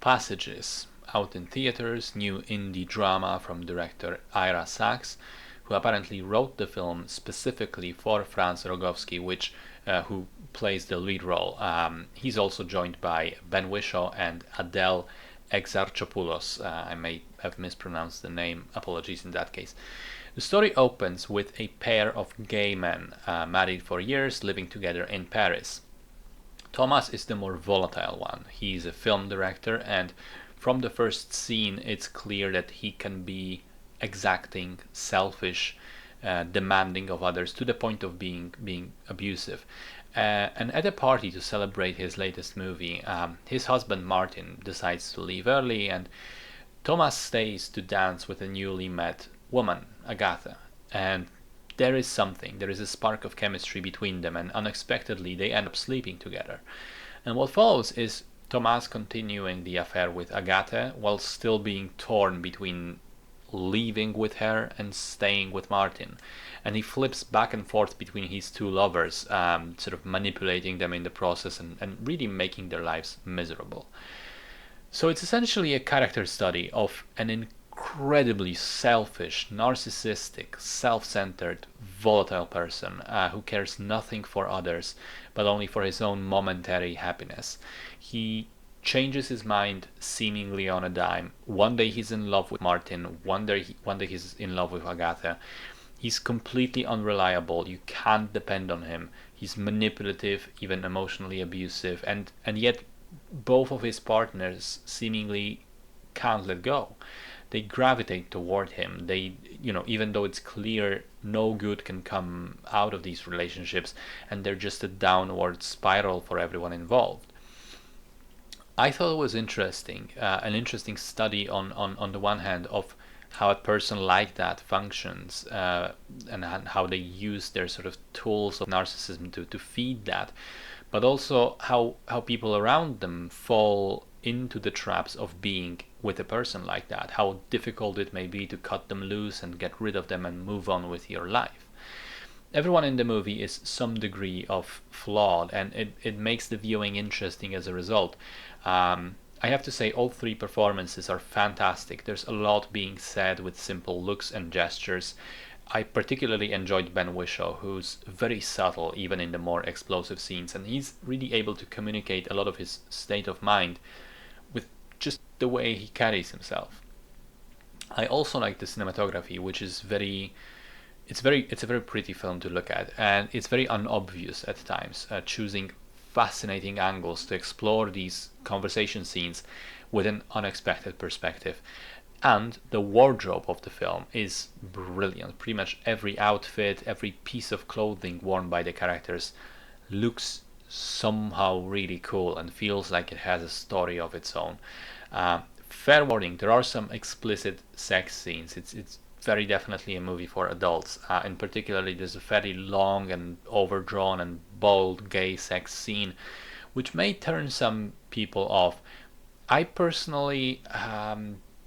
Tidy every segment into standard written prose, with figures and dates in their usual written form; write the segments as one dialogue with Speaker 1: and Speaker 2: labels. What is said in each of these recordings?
Speaker 1: Passages, out in theaters, new indie drama from director Ira Sachs, who apparently wrote the film specifically for Franz Rogowski, who plays the lead role. He's also joined by Ben Whishaw and Adele Exarchopoulos. I may have mispronounced the name, apologies in that case. The story opens with a pair of gay men, married for years, living together in Paris. Thomas is the more volatile one. He's a film director, and from the first scene, it's clear that he can be exacting, selfish, demanding of others to the point of being abusive. And at a party to celebrate his latest movie, his husband Martin decides to leave early, and Thomas stays to dance with a newly met woman, Agatha. And there is a spark of chemistry between them, and unexpectedly they end up sleeping together. And what follows is Thomas continuing the affair with Agatha while still being torn between leaving with her and staying with Martin. And he flips back and forth between his two lovers, sort of manipulating them in the process and really making their lives miserable. So it's essentially a character study of an incredibly selfish, narcissistic, self-centered, volatile person who cares nothing for others but only for his own momentary happiness. He changes his mind seemingly on a dime. One day he's in love with Martin, one day he's in love with Agatha. He's completely unreliable. You can't depend on him. He's manipulative, even emotionally abusive, and yet both of his partners seemingly can't let go. They gravitate toward him. Even though it's clear no good can come out of these relationships, and they're just a downward spiral for everyone involved. I thought it was interesting, an interesting study on the one hand of how a person like that functions, and how they use their sort of tools of narcissism to feed that, but also how people around them fall into the traps of being with a person like that, how difficult it may be to cut them loose and get rid of them and move on with your life. Everyone in the movie is some degree of flawed, and it makes the viewing interesting as a result. I have to say all three performances are fantastic. There's a lot being said with simple looks and gestures. I particularly enjoyed Ben Whishaw, who's very subtle even in the more explosive scenes, and he's really able to communicate a lot of his state of mind with just the way he carries himself. I also like the cinematography, which is it's a very pretty film to look at, and it's very unobvious at times, choosing fascinating angles to explore these conversation scenes with an unexpected perspective. And the wardrobe of the film is brilliant. Pretty much every outfit, every piece of clothing worn by the characters looks somehow really cool and feels like it has a story of its own. Fair warning, there are some explicit sex scenes. It's very definitely a movie for adults. In particular, there's a very long and overdrawn and bold gay sex scene, which may turn some people off. I personally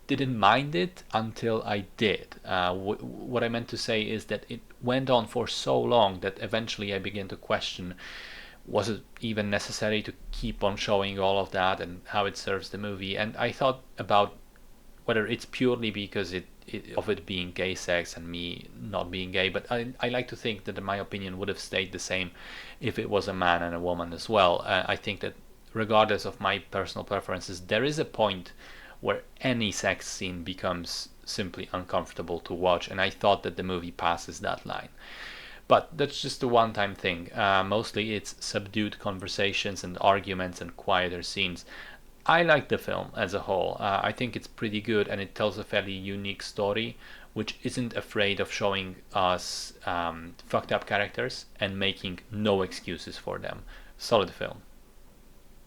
Speaker 1: didn't mind it until I did. What I meant to say is that it went on for so long that eventually I began to question, was it even necessary to keep on showing all of that and how it serves the movie? And I thought about whether it's purely because of it being gay sex and me not being gay, but I like to think that my opinion would have stayed the same if it was a man and a woman as well. I think that regardless of my personal preferences, there is a point where any sex scene becomes simply uncomfortable to watch, and I thought that the movie passes that line. But that's just a one-time thing. Mostly it's subdued conversations and arguments and quieter scenes. I like the film as a whole. I think it's pretty good, and it tells a fairly unique story, which isn't afraid of showing us fucked up characters and making no excuses for them. Solid film.